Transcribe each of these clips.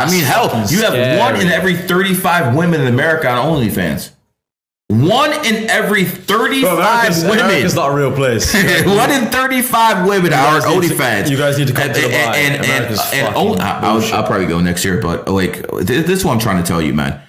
I mean, hell, you have 1 in every 35 women in America on OnlyFans. 1 in every 35 women. America's not a real place. 1 in 35 women are OnlyFans. You guys need to come to Dubai. I'll probably go next year, but like, this is what I'm trying to tell you, man.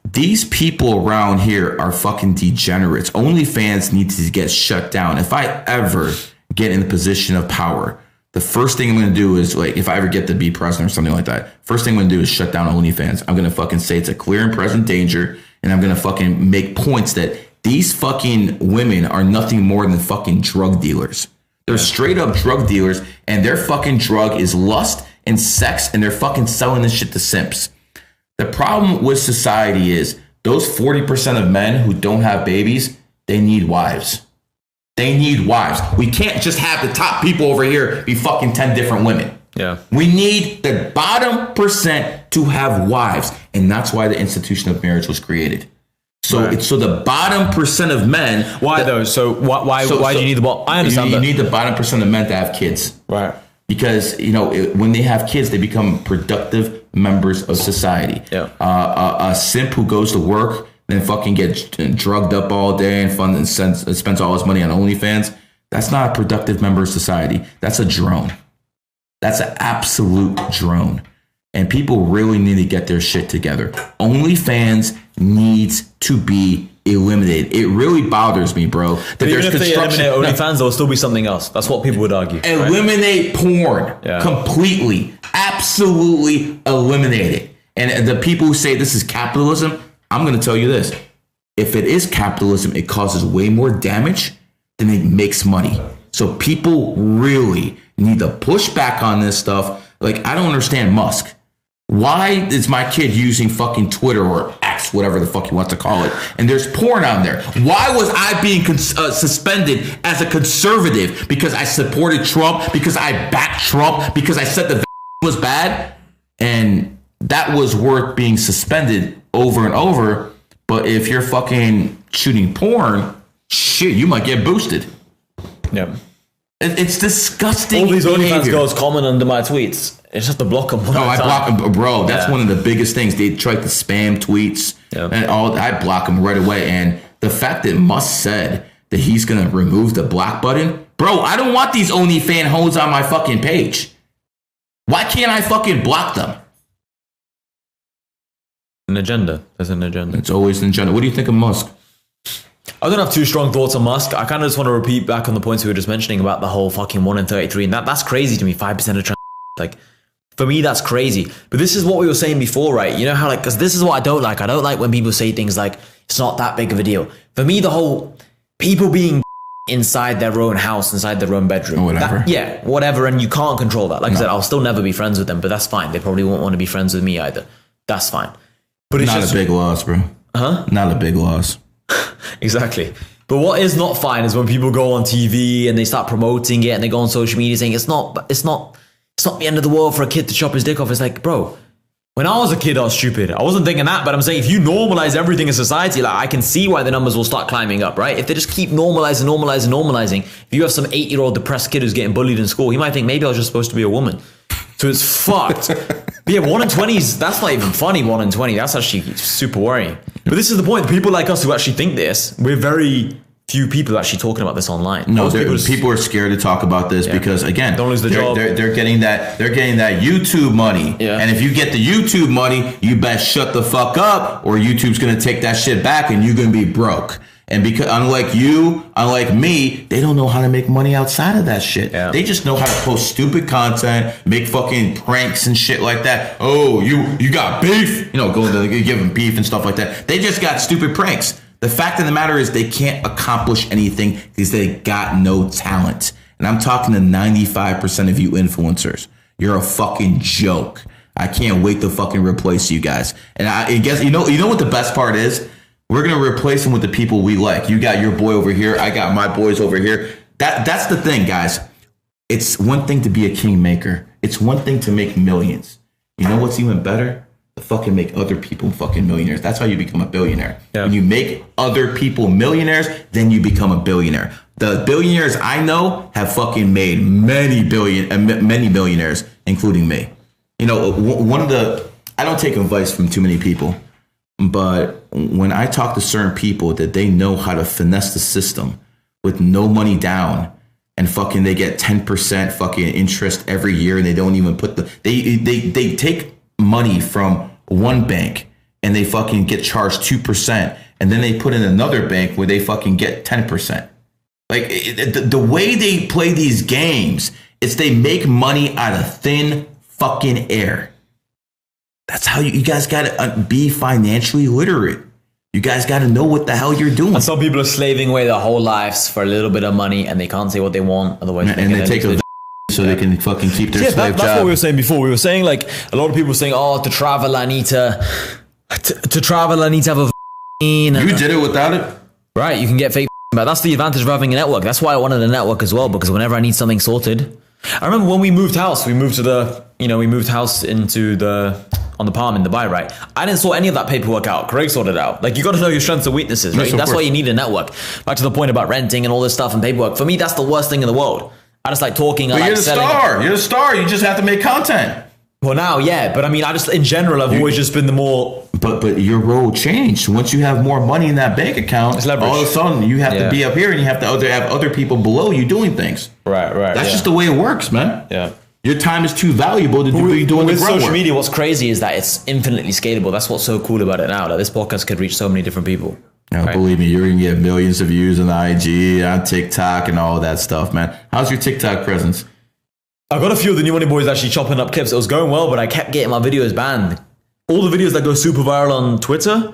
These people around here are fucking degenerates. OnlyFans needs to get shut down. If I ever get in the position of power, the first thing I'm going to do is, like, if I ever get to be president or something like that, first thing I'm going to do is shut down OnlyFans. I'm going to fucking say it's a clear and present danger, and I'm going to fucking make points that these fucking women are nothing more than fucking drug dealers. They're straight up drug dealers, and their fucking drug is lust and sex, and they're fucking selling this shit to simps. The problem with society is those 40% of men who don't have babies, they need wives. They need wives. We can't just have the top people over here be fucking 10 different women. Yeah. We need the bottom percent to have wives. And that's why the institution of marriage was created. So right. so the bottom percent of men. Why though? So why do you need the bottom? I understand you need the bottom percent of men to have kids. Right. Because, you know, when they have kids, they become productive members of society. Yeah. A simp who goes to work and fucking gets drugged up all day and spends all his money on OnlyFans, that's not a productive member of society. That's a drone. That's an absolute drone. And people really need to get their shit together. OnlyFans needs to be eliminated. It really bothers me, bro. That even if they eliminate OnlyFans, there'll still be something else. That's what people would argue. Eliminate porn completely. Absolutely eliminate it. And the people who say this is capitalism, I'm going to tell you this. If it is capitalism, it causes way more damage than it makes money. So people really need to push back on this stuff. Like, I don't understand Musk. Why is my kid using fucking Twitter or X, whatever the fuck you want to call it, and there's porn on there? Why was I being suspended as a conservative because I supported Trump, because I backed Trump, because I said the was bad? And that was worth being suspended over and over. But if you're fucking shooting porn, shit, you might get boosted. Yeah. It's disgusting. All these OnlyFans girls comment under my tweets. It's just to block them. I block them, bro. That's one of the biggest things. They try to spam tweets and all. I block them right away. And the fact that Musk said that he's gonna remove the block button, bro. I don't want these OnlyFans hoes on my fucking page. Why can't I fucking block them? An agenda. There's an agenda. It's always an agenda. What do you think of Musk? I don't have too strong thoughts on Musk. I kind of just want to repeat back on the points we were just mentioning about the whole fucking 1 in 33. And that's crazy to me. 5% of trans. Like, for me, that's crazy. But this is what we were saying before, right? You know how, like, because this is what I don't like. I don't like when people say things like, it's not that big of a deal. For me, the whole people being inside their own house, inside their own bedroom. Or whatever. Whatever. And you can't control that. Like I said, I'll still never be friends with them, but that's fine. They probably won't want to be friends with me either. That's fine. But it's not just a big loss, bro. Huh? Not a big loss. Exactly. But what is not fine is when people go on TV and they start promoting it and they go on social media saying it's not the end of the world for a kid to chop his dick off. It's like, bro, when I was a kid, I was stupid. I wasn't thinking that, but I'm saying if you normalize everything in society, like, I can see why the numbers will start climbing up, right? If they just keep normalizing. If you have some 8-year-old depressed kid who's getting bullied in school, he might think maybe I was just supposed to be a woman. So it's fucked. But yeah, 1 in 20s, that's not even funny, 1 in 20. That's actually super worrying. But this is the point. People like us who actually think this, we're very few people actually talking about this online. No, people are scared to talk about this because, again, don't lose the job. They're getting that YouTube money. Yeah. And if you get the YouTube money, you best shut the fuck up or YouTube's going to take that shit back and you're going to be broke. And because unlike me, they don't know how to make money outside of that shit. Yeah. They just know how to post stupid content, make fucking pranks and shit like that. Oh, you got beef? You know, give them beef and stuff like that. They just got stupid pranks. The fact of the matter is they can't accomplish anything because they got no talent. And I'm talking to 95% of you influencers. You're a fucking joke. I can't wait to fucking replace you guys. And I guess, you know what the best part is? We're going to replace them with the people we like. You got your boy over here. I got my boys over here. That's the thing, guys. It's one thing to be a kingmaker. It's one thing to make millions. You know what's even better? To fucking make other people fucking millionaires. That's how you become a billionaire. Yeah. When you make other people millionaires, then you become a billionaire. The billionaires I know have fucking made many millionaires, including me. You know, one of the, I don't take advice from too many people, but when I talk to certain people that they know how to finesse the system with no money down, and fucking they get 10% fucking interest every year, and they don't even put they take money from one bank and they fucking get charged 2%, and then they put in another bank where they fucking get 10%. Like the way they play these games is they make money out of thin fucking air. That's how you guys gotta be financially literate. You guys got to know what the hell you're doing. And some people are slaving away their whole lives for a little bit of money, and they can't say what they want. Otherwise, and they take a so they can fucking keep their slave job. That's what we were saying before. We were saying like a lot of people were saying, "Oh, to travel, I need to travel, I need to have a." You did it without it, right? You can get fake, but that's the advantage of having a network. That's why I wanted a network as well, because whenever I need something sorted, I remember when we moved house, we moved house into on the Palm in Dubai, right? I didn't sort any of that paperwork out. Craig sorted it out. Like, you got to know your strengths and weaknesses, right? Yes, that's why you need a network. Back to the point about renting and all this stuff and paperwork. For me, that's the worst thing in the world. I just like talking. But you're the star. You're the star. You just have to make content. Well, now, yeah. But I mean, in general, I've always just been the more... But your role changed. Once you have more money in that bank account, all of a sudden you have to be up here, and you have to have other people below you doing things. Right. That's just the way it works, man. Yeah. Your time is too valuable to do doing the grunt work. With social media, what's crazy is that it's infinitely scalable. That's what's so cool about it now. That this podcast could reach so many different people. Yeah, right? Believe me, you're going to get millions of views on IG, on TikTok, and all that stuff, man. How's your TikTok presence? I got a few of the New Money Boys actually chopping up clips. It was going well, but I kept getting my videos banned. All the videos that go super viral on Twitter,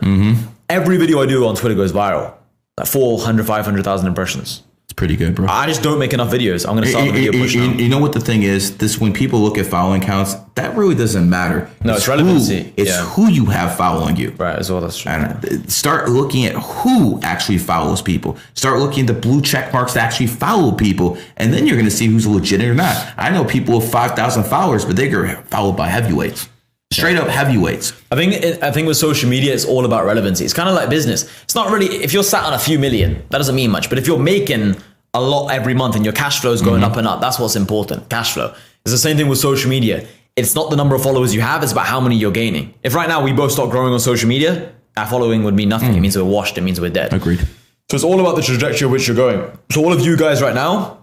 every video I do on Twitter goes viral. Like 400, 500,000 impressions. It's pretty good, bro. I just don't make enough videos. I'm going to start the video push now. You know what the thing is? This, when people look at following counts, that really doesn't matter. No, it's relevancy. It's who you have following you. Right, as well, that's true. And start looking at who actually follows people. Start looking at the blue check marks that actually follow people, and then you're going to see who's legit or not. I know people with 5,000 followers, but they get followed by heavyweights. Straight up heavyweights. I think with social media, it's all about relevancy. It's kind of like business. It's not really, if you're sat on a few million, that doesn't mean much. But if you're making a lot every month and your cash flow is going up and up, that's what's important. Cash flow. It's the same thing with social media. It's not the number of followers you have, it's about how many you're gaining. If right now we both start growing on social media, our following would mean nothing. It means we're washed. It means we're dead. Agreed. So it's all about the trajectory of which you're going. So all of you guys right now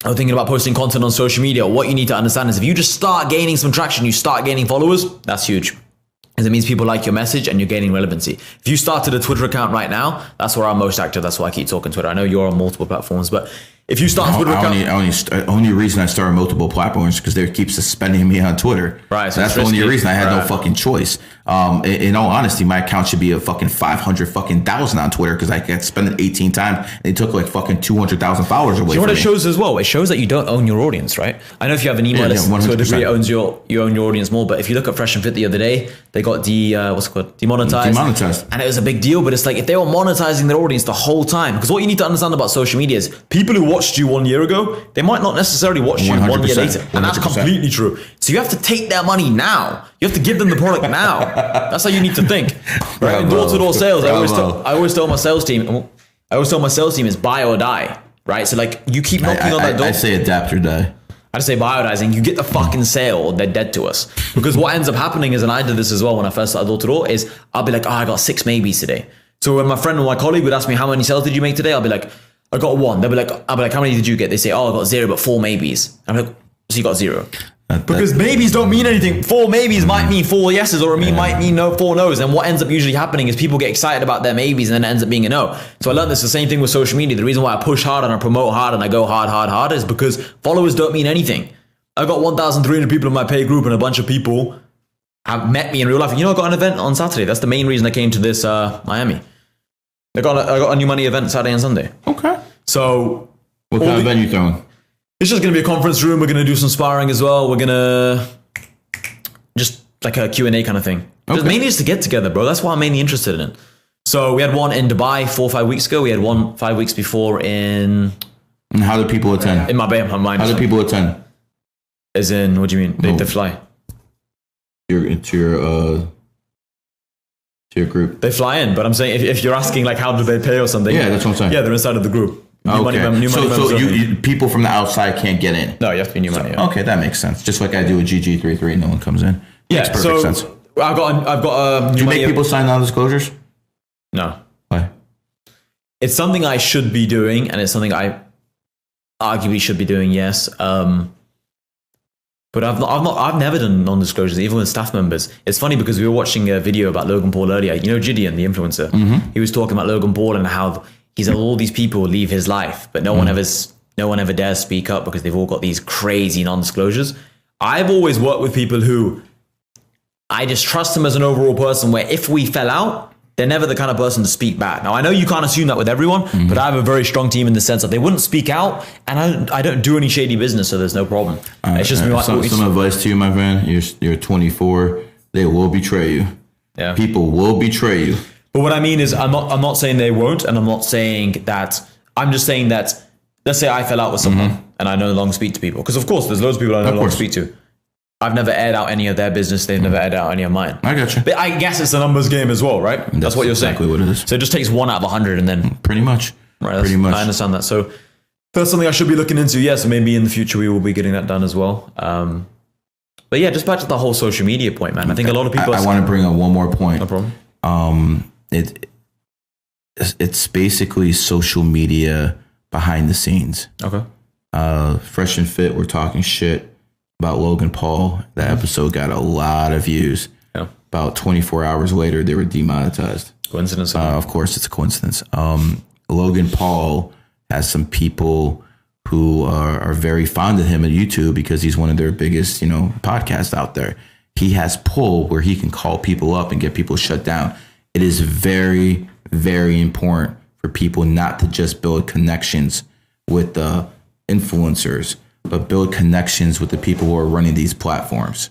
are thinking about posting content on social media. What you need to understand is if you just start gaining some traction, you start gaining followers, that's huge. Because it means people like your message and you're gaining relevancy. If you started a Twitter account right now, that's where I'm most active. That's why I keep talking Twitter. I know you're on multiple platforms, but if you start a Twitter account... Only reason I started multiple platforms is because they keep suspending me on Twitter. Right. So that's the only reason. I had no fucking choice. In all honesty, my account should be a fucking 500,000 on Twitter because I get spent it 18 times. And they took like fucking 200,000 followers away from me. You know what it shows as well? It shows that you don't own your audience, right? I know if you have an email list, to a degree, you own your audience more. But if you look at Fresh and Fit the other day, they got demonetized. And it was a big deal. But it's like if they were monetizing their audience the whole time, because what you need to understand about social media is people who watched you 1 year ago, they might not necessarily watch you 1 year later. And that's completely true. So you have to take their money now. You have to give them the product now. That's how you need to think. Right? In door-to-door sales, I always tell my sales team is buy or die. Right? So like you keep knocking on that door. I say adapt or die. I just say biodizing. You get the fucking sale or they're dead to us. Because what ends up happening is, and I did this as well when I first started door-to-door, is I'll be like, I got 6 maybes today. So when my friend or my colleague would ask me, how many sales did you make today? I'll be like, I got 1. I'll be like, how many did you get? They say, I got 0, but 4 maybes. I'm like, so you got 0. Because maybes don't mean anything. 4 maybes might mean 4 yeses, or might mean 4 no's. And what ends up usually happening is people get excited about their maybes and then it ends up being a no. So I learned this the same thing with social media. The reason why I push hard and I promote hard and I go hard is because followers don't mean anything. I got 1,300 people in my pay group and a bunch of people have met me in real life. You know, I got an event on Saturday. That's the main reason I came to this Miami. I got a new money event Saturday and Sunday. Okay. So what kind of event are you throwing? It's just going to be a conference room. We're going to do some sparring as well. We're going to just like a Q&A kind of thing. Okay. Mainly just to get together, bro. That's what I'm mainly interested in. So we had one in Dubai 4 or 5 weeks ago. We had one 5 weeks before in... And how do people attend? In Marbella. How do people attend? As in, what do you mean? They fly. To your group. They fly in, but I'm saying if you're asking like how do they pay or something. Yeah, that's what I'm saying. Yeah, they're inside of the group. New money so you people from the outside can't get in? No, you have to be new money. Yeah. Okay, that makes sense. Just like I do with GG33, no one comes in. Makes perfect sense. I've got Do you make people sign non-disclosures? No. Why? It's something I should be doing, and it's something I arguably should be doing. Yes. But I've never done non-disclosures, even with staff members. It's funny because we were watching a video about Logan Paul earlier. You know, Gideon, the influencer. Mm-hmm. He was talking about Logan Paul and how he's had all these people leave his life, but no one ever dares speak up because they've all got these crazy non-disclosures. I've always worked with people who I just trust them as an overall person, where if we fell out, they're never the kind of person to speak back. Now, I know you can't assume that with everyone, but I have a very strong team in the sense that they wouldn't speak out, and I don't do any shady business, so there's no problem. It's just some advice to you, my friend. You're 24. They will betray you. Yeah. People will betray you. But what I mean is, I'm not saying they won't, and I'm not saying that. I'm just saying that. Let's say I fell out with someone, and I no longer speak to people, because of course there's loads of people I no longer speak to. I've never aired out any of their business. They've never aired out any of mine. I got you. But I guess it's a numbers game as well, right? That's what you're exactly saying. What it is. So it just takes 1 out of 100, and then pretty much. Right. Pretty much. I understand that. So that's something I should be looking into. Yes, and maybe in the future we will be getting that done as well. But yeah, just back to the whole social media point, man. I think a lot of people. I want to bring up one more point. No problem. It's basically social media behind the scenes. Okay. Fresh and Fit, we're talking shit about Logan Paul. That episode got a lot of views. Yeah. About 24 hours later, they were demonetized. Coincidence? Of course, it's a coincidence. Logan Paul has some people who are very fond of him at YouTube because he's one of their biggest, podcasts out there. He has pull where he can call people up and get people shut down. It is very, very important for people not to just build connections with the influencers, but build connections with the people who are running these platforms.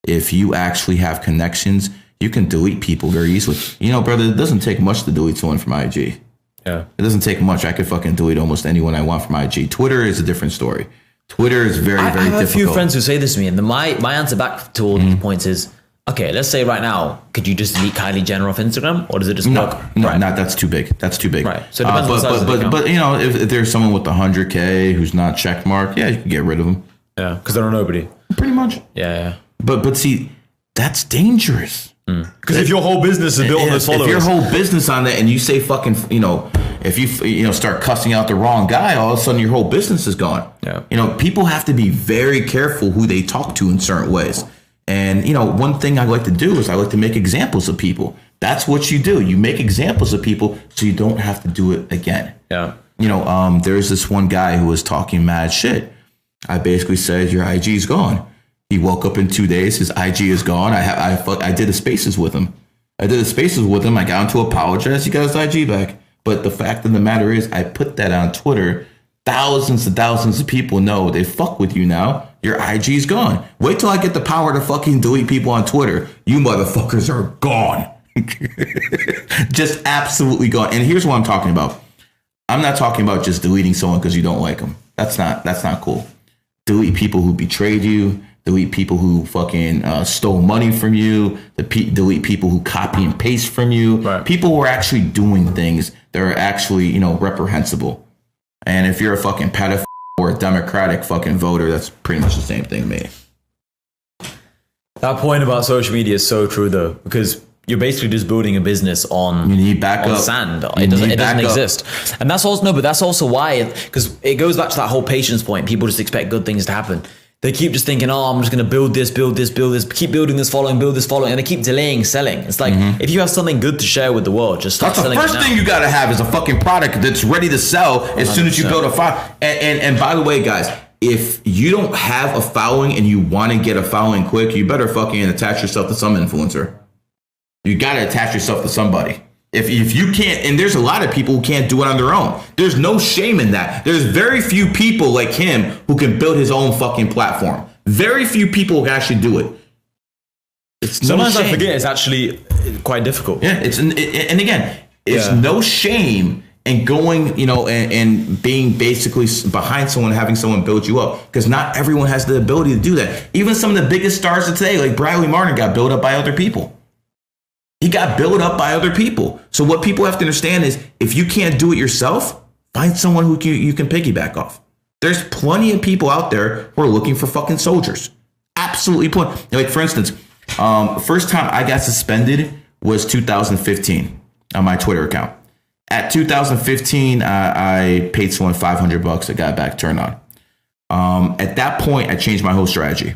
If you actually have connections, you can delete people very easily. Brother, it doesn't take much to delete someone from IG. Yeah. It doesn't take much. I could fucking delete almost anyone I want from IG. Twitter is a different story. Twitter is very, very difficult. I have a few friends who say this to me, and my answer back to all these points is, okay, let's say right now, could you just delete Kylie Jenner off Instagram, or does it just work? No, not that's too big. That's too big. Right. So it depends on the size of the account. But if there's someone with 100K who's not checkmarked, yeah, you can get rid of them. Yeah, because they're nobody. Pretty much. Yeah. But see, that's dangerous. Because if your whole business is built on those followers, if your whole business on that, and you say fucking, if you start cussing out the wrong guy, all of a sudden your whole business is gone. Yeah. People have to be very careful who they talk to in certain ways. And, one thing I like to do is I like to make examples of people. That's what you do. You make examples of people so you don't have to do it again. Yeah. There's this one guy who was talking mad shit. I basically said, your IG is gone. He woke up in 2 days. His IG is gone. I did a spaces with him. I got him to apologize. He got his IG back. But the fact of the matter is, I put that on Twitter. Thousands and thousands of people know they fuck with you now. Your IG's gone. Wait till I get the power to fucking delete people on Twitter. You motherfuckers are gone. Just absolutely gone. And here's what I'm talking about. I'm not talking about just deleting someone because you don't like them. That's not cool. Delete people who betrayed you. Delete people who fucking stole money from you. Delete people who copy and paste from you. Right. People who are actually doing things that are actually, reprehensible. And if you're a fucking pedophile or a Democratic fucking voter, that's pretty much the same thing to me. That point about social media is so true, though, because you're basically just building a business on sand. It doesn't exist. And that's also why, because it goes back to that whole patience point. People just expect good things to happen. They keep just thinking, I'm just going to build this, keep building this following, and they keep delaying selling. It's like, if you have something good to share with the world, just start selling it now. That's the first thing you got to have is a fucking product that's ready to sell as 100%. Soon as you build a file. And by the way, guys, if you don't have a following and you want to get a following quick, you better fucking attach yourself to some influencer. You got to attach yourself to somebody. If you can't, and there's a lot of people who can't do it on their own. There's no shame in that. There's very few people like him who can build his own fucking platform. Very few people can actually do it. Sometimes I forget it's actually quite difficult. Yeah, and again, it's no shame in going, and being basically behind someone, having someone build you up, because not everyone has the ability to do that. Even some of the biggest stars of today, like Bradley Martin, got built up by other people. He got built up by other people. So what people have to understand is, if you can't do it yourself, find someone who you can piggyback off. There's plenty of people out there who are looking for fucking soldiers. Absolutely plenty. Like, for instance, First time I got suspended was 2015 on my Twitter account. At 2015, I paid someone $500. I got back turned on. At that point, I changed my whole strategy.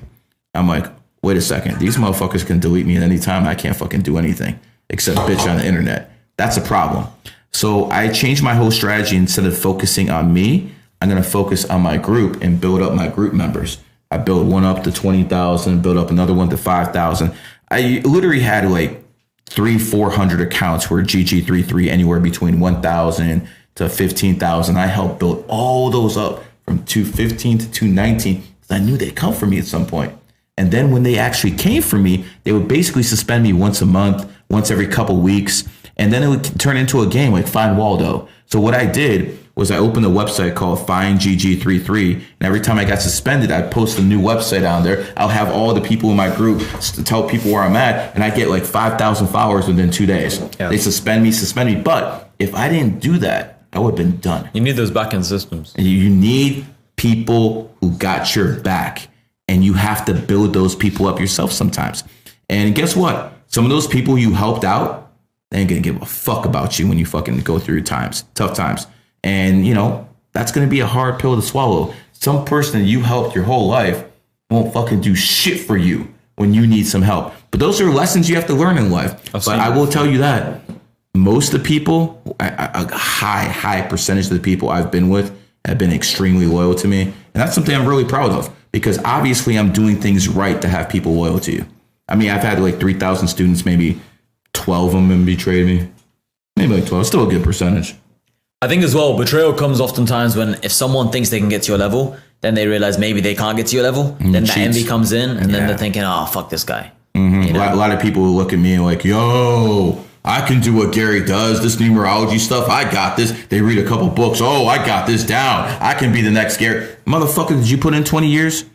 I'm like, wait a second. These motherfuckers can delete me at any time. I can't fucking do anything except bitch on the internet. That's a problem. So I changed my whole strategy. Instead of focusing on me, I'm going to focus on my group and build up my group members. I built one up to 20,000, built up another one to 5,000. I literally had like 300-400 accounts for GG33, anywhere between 1,000 to 15,000. I helped build all those up from 215 to 219 because I knew they'd come for me at some point. And then when they actually came for me, they would basically suspend me once a month, once every couple weeks. And then it would turn into a game like Find Waldo. So what I did was I opened a website called Find GG33. And every time I got suspended, I'd post a new website on there. I'll have all the people in my group to tell people where I'm at. And I get like 5,000 followers within 2 days. Yeah. They suspend me. But if I didn't do that, I would have been done. You need those back-end systems. You need people who got your back. And you have to build those people up yourself sometimes. And guess what? Some of those people you helped out, they ain't gonna give a fuck about you when you fucking go through your times, tough times. And you know, that's gonna be a hard pill to swallow. Some person you helped your whole life won't fucking do shit for you when you need some help. But those are lessons you have to learn in life. But I will tell you that most of the people, a high percentage of the people I've been with have been extremely loyal to me. And that's something I'm really proud of. Because obviously I'm doing things right to have people loyal to you. I mean, I've had like 3,000 students, maybe 12 of them betrayed me. Maybe like 12, still a good percentage. I think as well, betrayal comes oftentimes when if someone thinks they can get to your level, then they realize maybe they can't get to your level. Then that envy comes in and then they're thinking, oh, fuck this guy. Mm-hmm. You know? A lot of people will look at me and like, yo, I can do what Gary does, this numerology stuff. I got this. They read a couple books. Oh, I got this down. I can be the next Gary. Motherfucker, did you put in 20 years?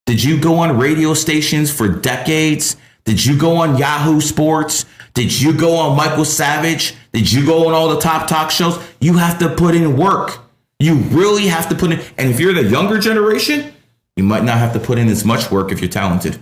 Did you go on radio stations for decades? Did you go on Yahoo Sports? Did you go on Michael Savage? Did you go on all the top talk shows? You have to put in work. You really have to put in. And if you're the younger generation, you might not have to put in as much work if you're talented.